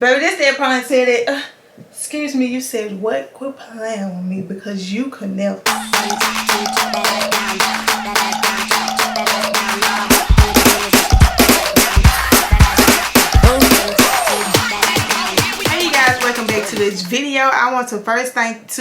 Baby, this that ponytail that, excuse me, you said what? Quit playing with me because you could never. Hey you guys, welcome back to this video. I want to first thank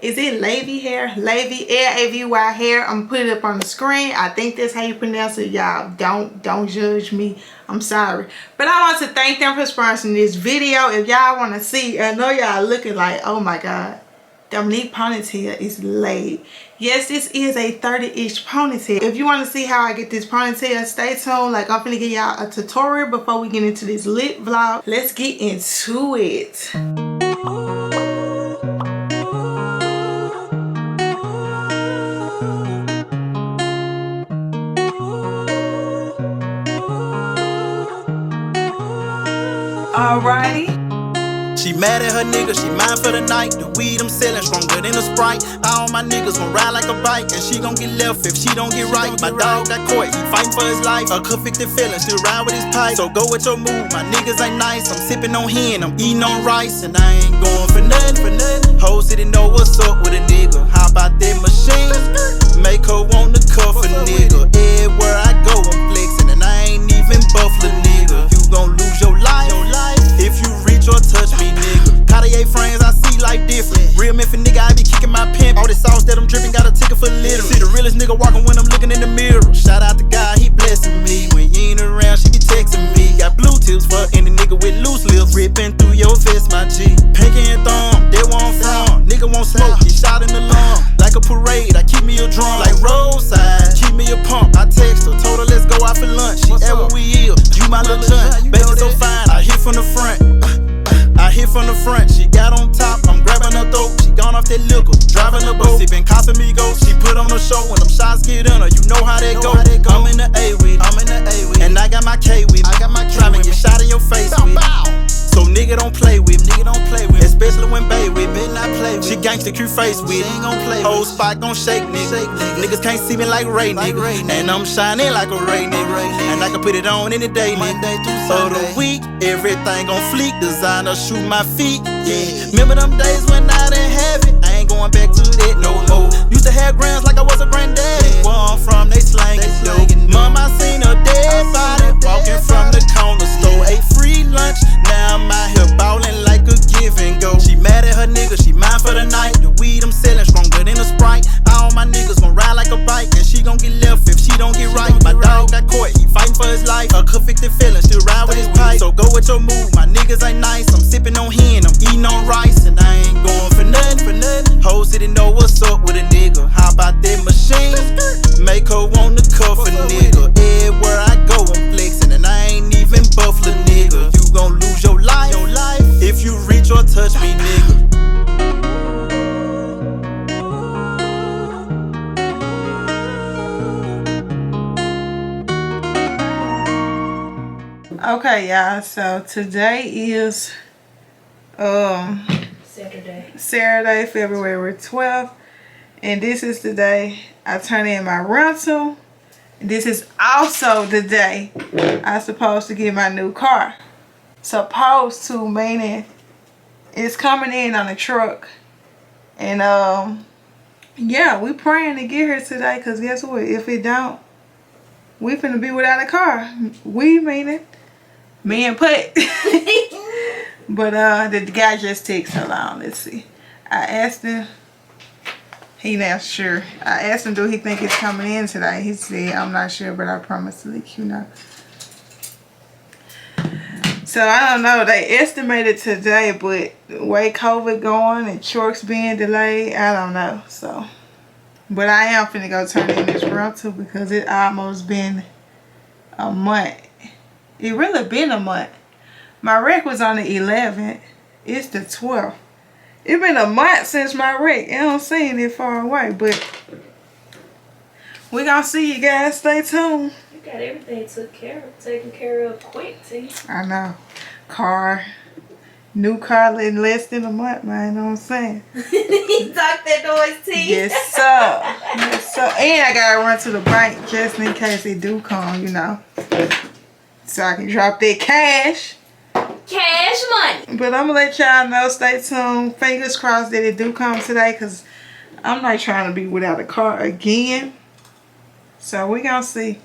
is it LavyHair? LavyHair, LAVY hair. I'm putting it up on the screen. I think that's how you pronounce it, y'all. Don't judge me. I'm sorry. But I want to thank them for sponsoring this video. If y'all want to see, I know y'all looking like, oh my God, Dominique ponytail is laid. Yes, this is a 30-inch ponytail. If you want to see how I get this ponytail, stay tuned. Like, I'm finna give y'all a tutorial before we get into this lit vlog. Let's get into it. Alrighty. She mad at her nigga, she mine for the night. The weed I'm selling stronger than a Sprite. All my niggas gon' ride like a bike, and she gon' get left if she don't get right. My dog got caught, he fighting for his life. A convicted felon, still ride with his pipe. So go with your move, my niggas ain't nice. I'm sipping on hen, I'm eating on rice, and I ain't going for nothing. Whole city know what's up with a nigga. How about that machine? Make her wanna cuff a nigga. Everywhere I go, I'm flexing, and I ain't even buffalo nigga. You gon' lose your life if you reach or touch me, nigga. Cartier frames, I see like different. Real Memphis nigga, I be kicking my pimp. All this sauce that I'm dripping, got a ticket for litter. See the realest nigga walking when I'm looking in the mirror. Shout out to God, he blessing me. When you ain't around, she be texting me. Got blue tips for any nigga with loose lips. Ripping through your vest, my G. Pinky and thumb, that where I'm from. Nigga won't smoke, he shot in the lung. Like a parade, I keep me a drum. Like roadside, keep me a pump. I text her, told her let's go out for lunch. She at where we is, you my little son. Baby so fine, I hit from the front. I hit from the front, she got on top, I'm grabbing her throat. She gone off that liquor, driving the boat. Sippin' Casamigos, she put on the show. When them shots get in her, you know how that go. I'm in the A with it, and I got my K with me. Tryna get shot in your face with it. So nigga don't play with me, especially when bae with me. She gangsta cute face with me. Whole spot gon' shake nigga. Niggas can't see me like Ray nigga, and I'm shining like a Ray nigga. And I can put it on any day nigga. For the week, everything gon' fleek. Designer shoot my feet, yeah. Remember them days when I didn't have it? I ain't going back to that no more. Used to have grands like I was a granddaddy. Where I'm from, they slangin' dope. Mom, I seen her dead body walking from the corner store. Ate free lunch, now I'm out here ballin' like a give and go. She mad at her nigga, she mine for the night. The weed I'm selling stronger than a Sprite. All my niggas gon' ride like a bike, and she gon' get left if she don't get right. My dog got caught, he fighting for his life. A convicted felon, still ride with his pipe. So go with your move, my niggas ain't nice. I'm sipping on hen, I'm eating on rice, and I ain't going for nothing. Whole city know what's up with a nigga. How about that machine? Make her wanna cuff a nigga. Everywhere I go, I'm flexing, and I ain't even buffalo nigga. You gon' lose your life if you reach or touch me, nigga. Okay, y'all, so today is Saturday, February 12th, and this is the day I turn in my rental. This is also the day I'm supposed to get my new car. Supposed to, meaning it's coming in on the truck. And yeah, we praying to get here today, because guess what? If it don't, we finna be without a car. We meaning me and Put. But the guy just takes so long. Let's see. I asked him. He not sure. I asked him, do he think it's coming in today? He said, I'm not sure, but I promise to let you know. So I don't know. They estimated today, but the way COVID going and trucks being delayed, I don't know. So, but I am finna go turn in this rental because it almost been a month. It really been a month. My wreck was on the 11th. It's the 12th. It's been a month since my wreck. I don't seem it far away, but we gonna see you guys. Stay tuned. You got everything taken care of quick, see? I know. Car. New car in less than a month, man. You know what I'm saying? He talked that noise to you. Yes, sir. Yes, sir. And I gotta run to the bank just in case it do come, you know. So I can drop that cash. Cash money. But I'm gonna let y'all know, stay tuned. Fingers crossed that it do come today, because I'm not trying to be without a car again. So we gonna see.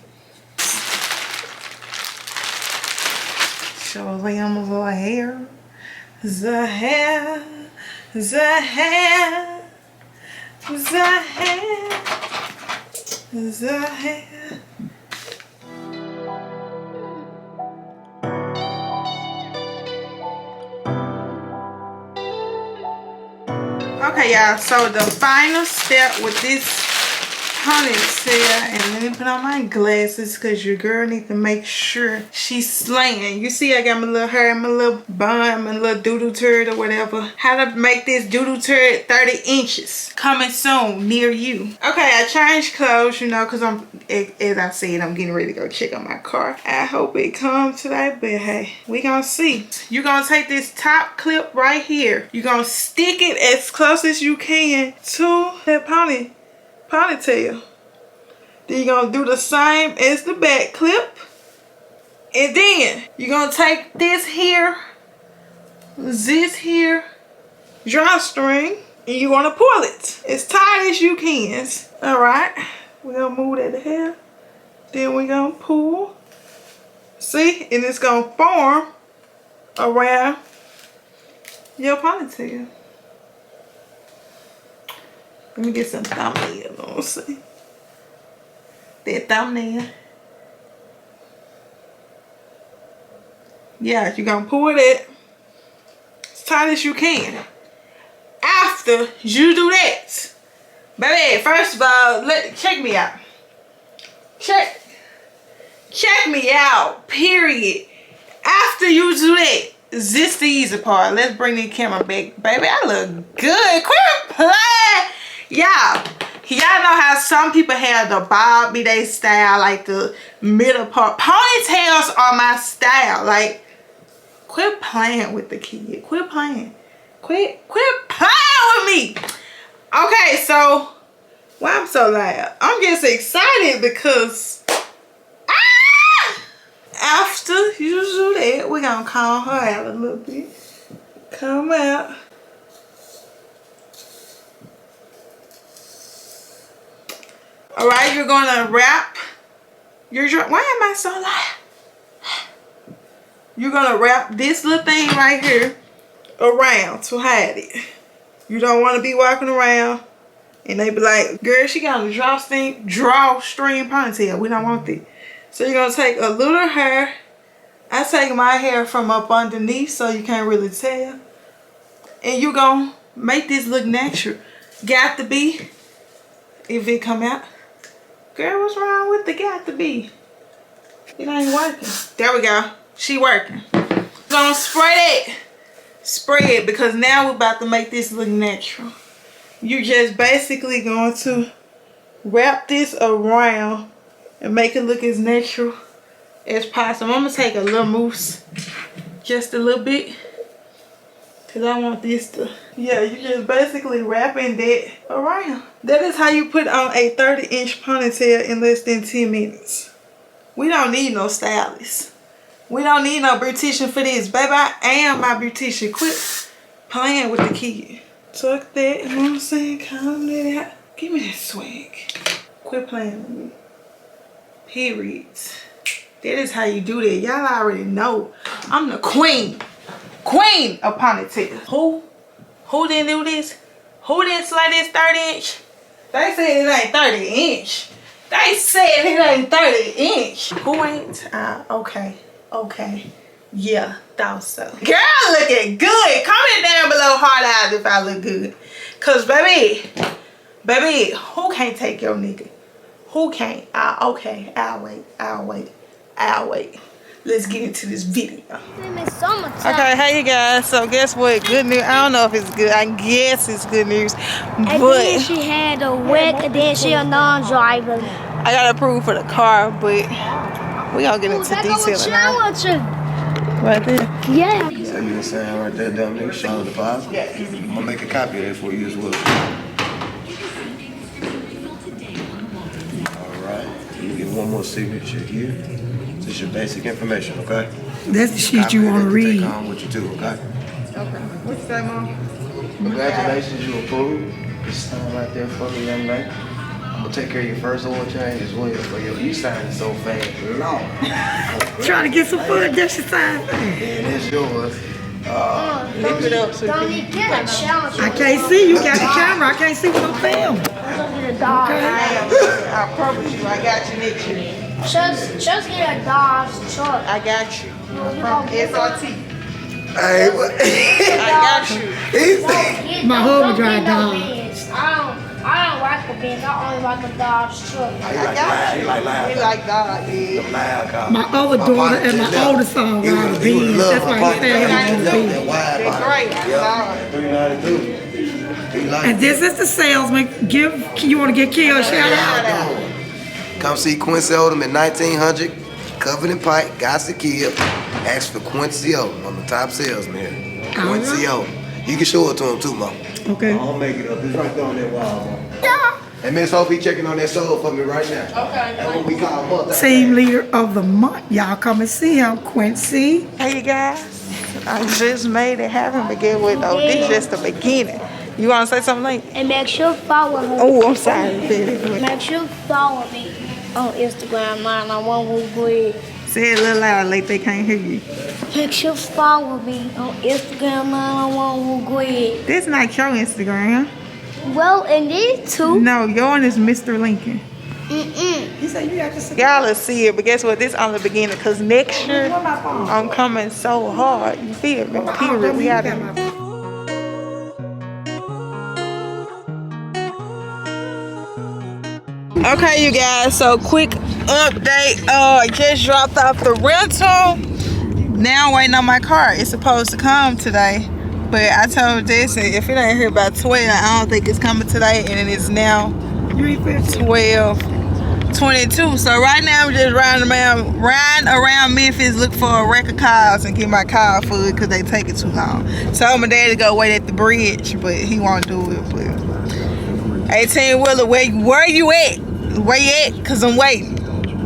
Show them a little hair. The hair. The hair. The hair. The hair. Okay, y'all, so the final step with this ponytail, and let me put on my glasses because your girl needs to make sure she's slaying. You see I got my little hair, my little bun, my little doodle turd or whatever. How to make this doodle turd 30 inches. Coming soon, near you. Okay, I changed clothes, you know, because I'm, as I said, I'm getting ready to go check on my car. I hope it comes today, but hey, we gonna see. You're gonna take this top clip right here. You're gonna stick it as close as you can to that ponytail. Then you're gonna do the same as the back clip, and then you're gonna take this here drawstring, and you're gonna pull it as tight as you can. All right, we're gonna move that hair, then we're gonna pull, see, and it's gonna form around your ponytail. Let me get some thumbnail. Let's see. That thumbnail. Yeah, you're gonna pull it as tight as you can. After you do that, baby, first of all, check me out. Check me out, period. After you do that, this the easy part. Let's bring the camera back. Baby, I look good. Quit playing. Y'all know how some people have the bob be they style, like the middle part. Ponytails are my style. Like, quit playing with the kid. Quit playing. Quit playing with me. Okay, so why I'm so loud? I'm just excited because after you do that, we're gonna calm her out a little bit. Come out. Alright, you're gonna wrap your why am I so loud? You're gonna wrap this little thing right here around to hide it. You don't want to be walking around and they be like, girl, she got a drawstring ponytail. We don't want that. So you're gonna take a little hair. I take my hair from up underneath so you can't really tell. And you're gonna make this look natural. Got to be, if it come out. Girl, what's wrong with the got to be? It ain't working. There we go. She working. Gonna spray it. Spray it, because now we're about to make this look natural. You're just basically going to wrap this around and make it look as natural as possible. I'm gonna take a little mousse, just a little bit, because I want this to, yeah, you're just basically wrapping that around. That is how you put on a 30-inch ponytail in less than 10 minutes. We don't need no stylist. We don't need no beautician for this. Baby, I am my beautician. Quit playing with the kid. Tuck that, you know what I'm saying? Calm that out. Give me that swag. Quit playing with me. Period. That is how you do that. Y'all already know. I'm the queen. Queen of ponytails. Who didn't do this? Who didn't slay this 30-inch? They said it ain't 30-inch. They said it ain't 30-inch. Who ain't? Okay. Yeah, thought so. Girl, looking good. Comment down below hard eyes if I look good. Cause baby, who can't take your nigga? Who can't? Okay, I'll wait. Let's get into this video. Okay, hey you guys. So guess what? Good news. I don't know if it's good. I guess it's good news. And but then she had a wreck, and then she a non-driver. I got approved for the car, but we gonna get into detail now. Right there. Yeah. So you can sign right there, Dominique, show the deposit. I'm gonna make a copy of that for you as well. All right. You get one more signature here. This is your basic information, okay? That's the shit you want to read. Take home with you too, okay? Okay. What's that, Mom? Congratulations, you approved. Just sign right there for me, young lady. I'm gonna take care of your first oil change as well. For you signing so fast. Long. Trying to get some food, just your time. And it's yours. Lift it up so you Dominique, get a challenge. I can't see. You got the camera. I can't see what I'm filming. Get a dog. I promise you, I got you next year. Just get a dog's truck. I got you. SRT. Hey, what? I got you. My husband drive dog. I don't like the Benz. I only like a Dodge truck. I got you. We like God, yeah. My other daughter and my oldest son ride a Benz. That's why he said he want a Benz. They're great. I love it. And this is the salesman. You want to get killed? Shout out. Come see Quincy Odom at 1900 Covenant Pike, Gossip Kill. Ask for Quincy Odom. I'm the top salesman here. Quincy Odom. You can show it to him too, Mom. Okay. I'll make it up. It's right there on that wall, Mom. And Miss Hope, checking on that soul for me right now. Okay. That's what we call mother. Team leader of the month. Y'all come and see him, Quincy. Hey, guys. I just made it happen, but get what, though? This is just the beginning. You want to say something, like? And make sure to follow her. Oh, I'm sorry, baby. Make sure to follow me on Instagram, man. I won't regret. Say it a little louder, like they can't hear you. Make sure to follow me on Instagram, man. I won't regret. This not your Instagram. Well, and these two. No, yours is Mr. Lincoln. He said you got to see. Y'all will see it, but guess what? This on the beginning, because next year, I'm coming so hard. You feel me? Period. We got it. Okay, you guys, so quick update. I just dropped off the rental. Now I'm waiting on my car. It's supposed to come today, but I told Jason if it ain't here by 12, I don't think it's coming today, and it is now 12:22. So right now I'm just riding around Memphis, look for a wreck of cars and get my car food because they take it too long. Told my dad to go wait at the bridge, but he won't do it. But 18-wheeler, where you at? Where you at? Cause I'm waiting.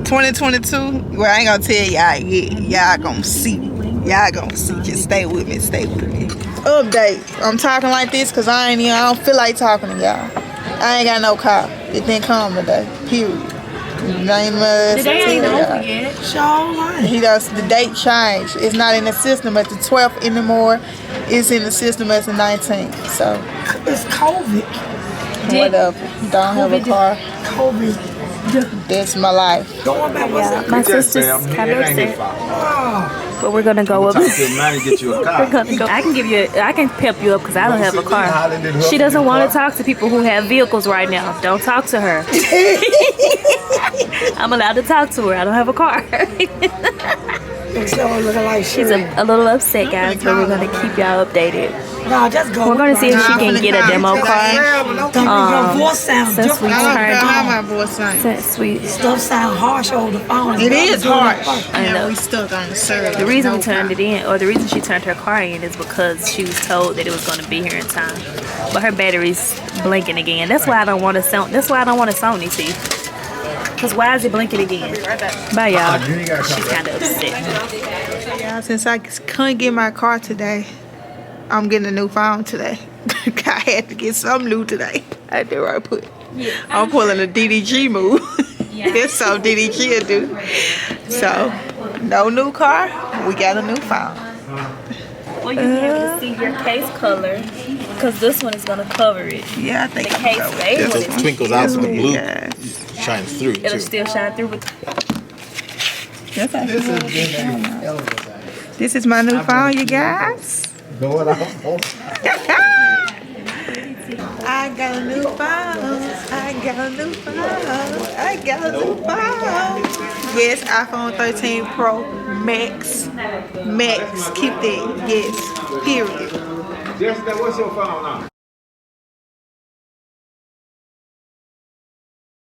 2022. Well, I ain't gonna tell y'all yet. Y'all gonna see. Y'all gonna see. Just stay with me. Stay with me. Update. I'm talking like this cause I don't feel like talking to y'all. I ain't got no car. It didn't come today. Period. The day ain't over yet. He does. The date changed. It's not in the system at the 12th anymore. It's in the system as the 19th. So It's COVID. whatever. Don't have a car. COVID. That's my life. Going back. What's up? My sister's kind of upset, but we're gonna go up. Talk to your man and get you a car. We're gonna go. I can pep you up because I don't have a car. She doesn't want to talk to people who have vehicles right now. Don't talk to her. I'm allowed to talk to her. I don't have a car. She's a little upset, guys, but we're gonna keep y'all updated. No, just go. We're gonna see if she can get a demo car. Your voice sounds Since we different. since we Stuff sound harsh over the phone. It is harsh. I know. We stuck on the server. The reason we turned it in, or the reason she turned her car in, is because she was told that it was going to be here in time. But her battery's blinking again. That's why I don't want a Sony. That's why I don't want a Sony, see? Because why is it blinking again? Bye, y'all. She's kind of upset. Yeah, since I couldn't get my car today, I'm getting a new phone today. I had to get something new today. That's where I put. I'm pulling a DDG move. That's all DDG will do. So, no new car. We got a new phone. Well, you have to see your case color, because this one is going to cover it. Yeah, I think The I'm case going A So one, it twinkles out so the blue Yeah. shines through it'll too. still shine through with. That's actually This is my new phone, you guys. I got a new phone. I got a new phone. I got a new phone. Yes, iPhone 13 Pro Max. Max. Keep that. Yes. Period. Jessica, what's your phone now?